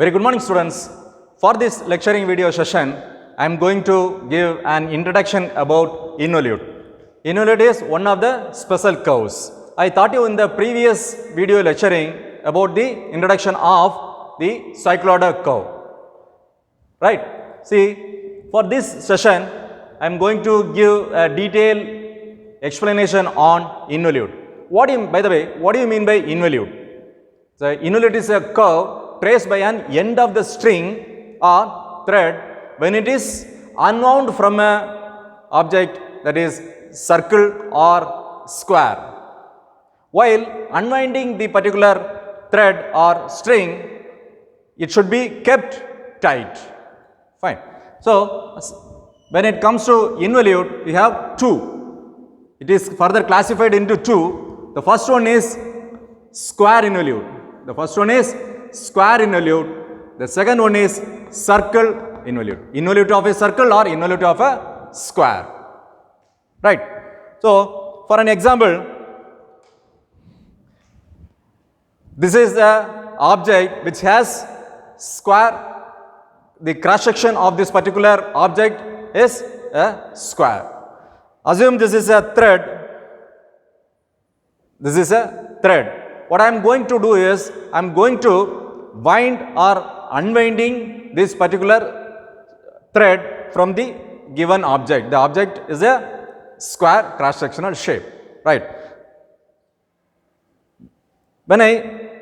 Very good morning, students. For this lecturing video session, I am going to give an introduction about involute. Involute is one of the special curves. I taught you in the previous video lecturing about the introduction of the cycloidal curve. Right? See, for this session, I am going to give a detailed explanation on involute. By the way, what do you mean by involute? So, involute is a curve traced by an end of the string or thread when it is unwound from a object, that is circle or square. While unwinding the particular thread or string, it should be kept tight. Fine. So, when it comes to involute, we have two. It is further classified into two. The first one is square involute. The first one is square involute. The second one is circle involute. Involute of a circle or involute of a square. Right. So, for an example, this is the object which has square. The cross section of this particular object is a square. Assume this is a thread. This is a thread. What I am going to do is, I am going to wind or unwinding this particular thread from the given object. The object is a square cross-sectional shape, right?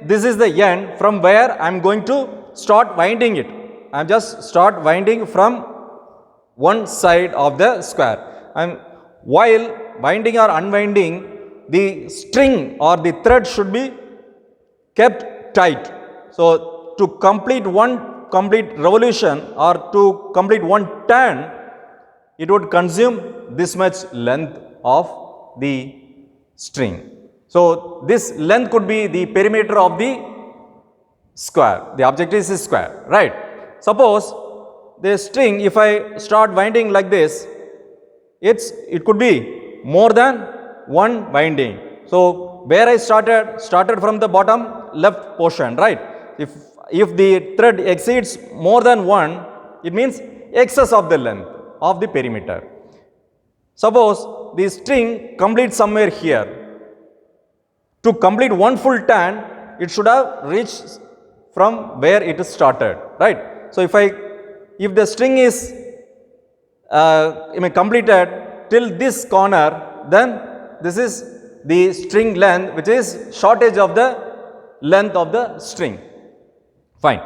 This is the end from where I am going to start winding it. I am just start winding from one side of the square. While winding or unwinding, the string or the thread should be kept tight. So, to complete one complete revolution or to complete one turn, it would consume this much length of the string. So, this length could be the perimeter of the square. The object is a square, right? Suppose the string, if I start winding like this, it could be more than one winding. So, where I started from the bottom left portion, right? If the thread exceeds more than one, it means excess of the length of the perimeter. Suppose the string completes somewhere here. To complete one full turn, it should have reached from where it is started, right? So, if the string is completed till this corner, then this is the string length, which is shortage of the length of the string. Fine.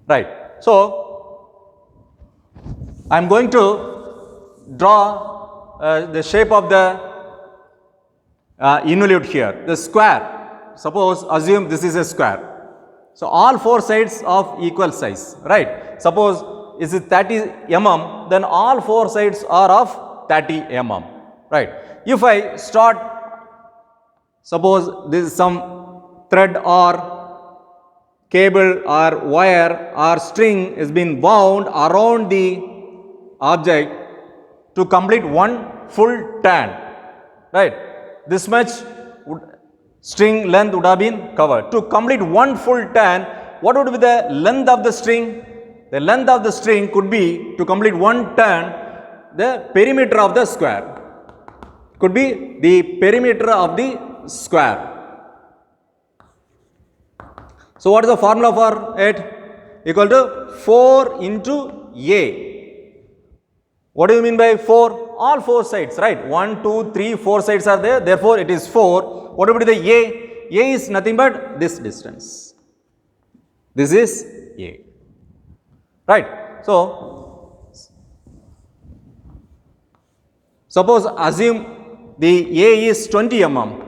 Right. So, I am going to draw the shape of the involute here, the square. Suppose, assume this is a square. So, all four sides of equal size, right? Suppose is it 30 mm, then all four sides are of 30 mm, right? If I start, suppose this is some thread or cable or wire or string is being wound around the object to complete one full turn, right? This much string length would have been covered. To complete one full turn, what would be the length of the string? The length of the string could be, to complete one turn, the perimeter of the square. Could be the perimeter of the square. So, what is the formula for it? Equal to 4 into A. What do you mean by 4? All four sides, right? 1, 2, 3, 4 sides are there. Therefore, it is 4. What would be the A? A is nothing but this distance. This is A. Right. So, suppose assume the A is 20 mm.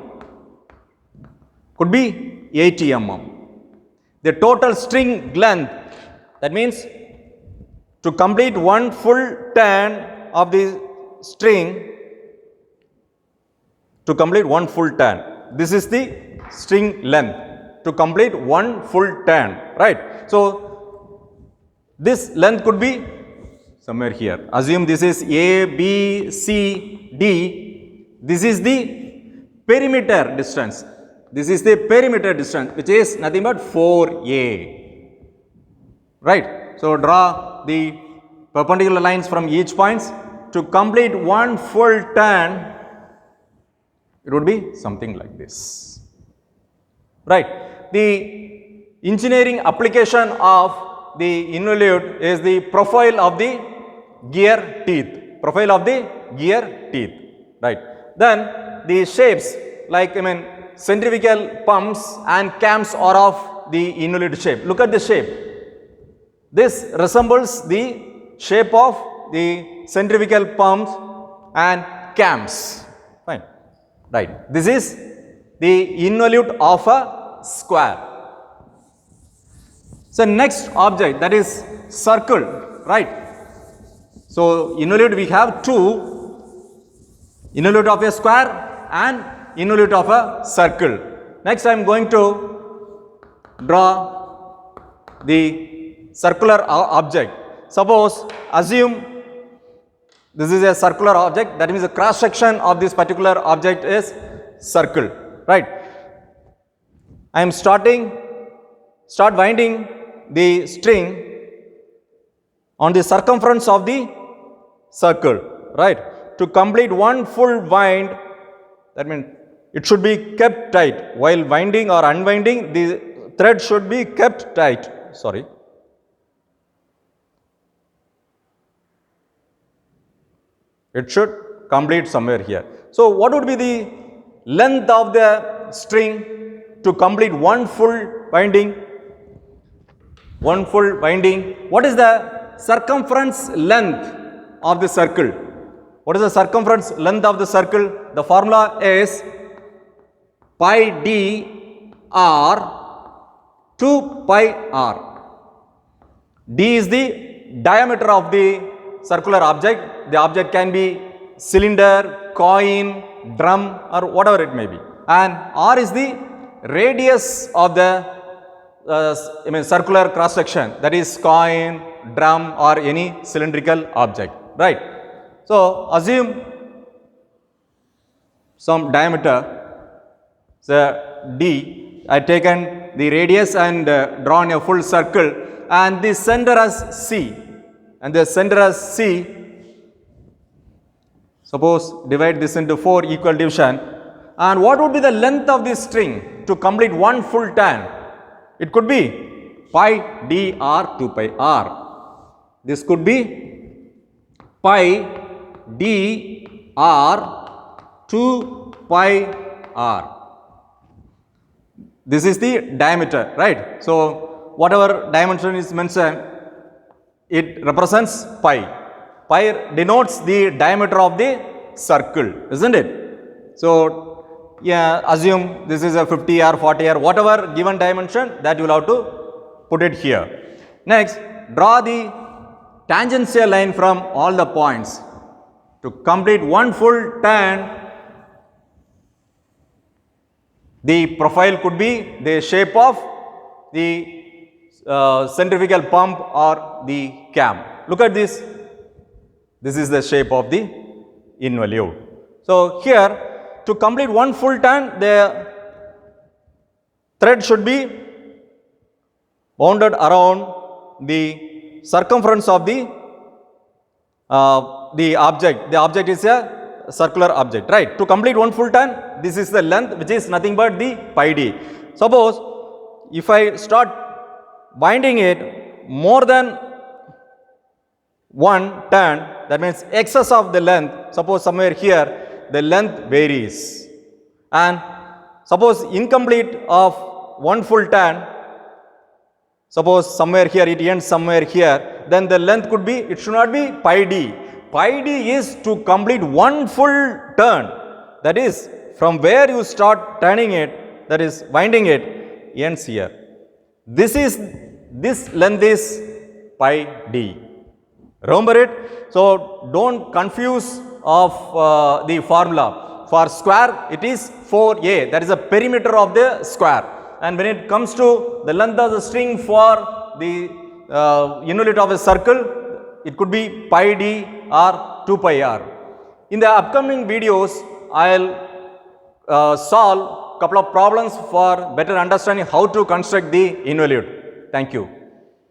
Could be 80 mm. The total string length, that means to complete one full turn of the string, to complete one full turn, this is the string length to complete one full turn, right? So, this length could be somewhere here. Assume this is A, B, C, D. This is the perimeter distance. This is the perimeter distance, which is nothing but 4a. Right. So draw the perpendicular lines from each points. To complete one full turn, it would be something like this. Right. The engineering application of the involute is the profile of the gear teeth. Profile of the gear teeth. Right. Then the shapes like centrifugal pumps and cams are of the involute shape. Look at the shape. This resembles the shape of the centrifugal pumps and cams. Fine. Right. This is the involute of a square. So next object, that is circle. Right. So involute we have two, involute of a square and involute of a circle. Next I am going to draw the circular object. Suppose assume this is a circular object, that means the cross section of this particular object is circle, right. I am start winding the string on the circumference of the circle, right. To complete one full wind, that means it should be kept tight. While winding or unwinding, the thread should be kept tight. Sorry. It should complete somewhere here. So what would be the length of the string to complete one full winding? One full winding. What is the circumference length of the circle? What is the circumference length of the circle? The formula is pi d r 2 pi r. D is the diameter of the circular object. The object can be cylinder, coin, drum or whatever it may be. And r is the radius of the circular cross section, that is coin, drum or any cylindrical object, right. So assume some diameter, so d, I taken the radius and drawn a full circle and the center as C, and the center as C, suppose divide this into 4 equal division, and what would be the length of this string to complete one full turn? It could be pi d r 2 pi r. This could be pi d r 2 pi r. This is the diameter, right. So whatever dimension is mentioned, it represents pi. Pi denotes the diameter of the circle, isn't it? So yeah, assume this is a 50 or 40 or whatever given dimension, that you will have to put it here. Next, draw the tangential line from all the points. To complete one full turn, the profile could be the shape of the centrifugal pump or the cam. Look at this. This is the shape of the involute. So here, to complete one full turn, the thread should be wounded around the circumference of the object. The object is a circular object, right. To complete one full turn, this is the length, which is nothing but the pi d. Suppose if I start winding it more than one turn, that means excess of the length, suppose somewhere here the length varies, and suppose incomplete of one full turn, suppose somewhere here it ends somewhere here, then the length could be, it should not be pi d. Pi d is to complete one full turn, that is from where you start turning it, that is winding it, ends here. This length is pi d. Remember it? So don't confuse of the formula. For square it is 4a, that is the perimeter of the square, and when it comes to the length of the string for the involute of a circle, it could be pi d or 2 pi r. In the upcoming videos, I will solve couple of problems for better understanding how to construct the involute. Thank you.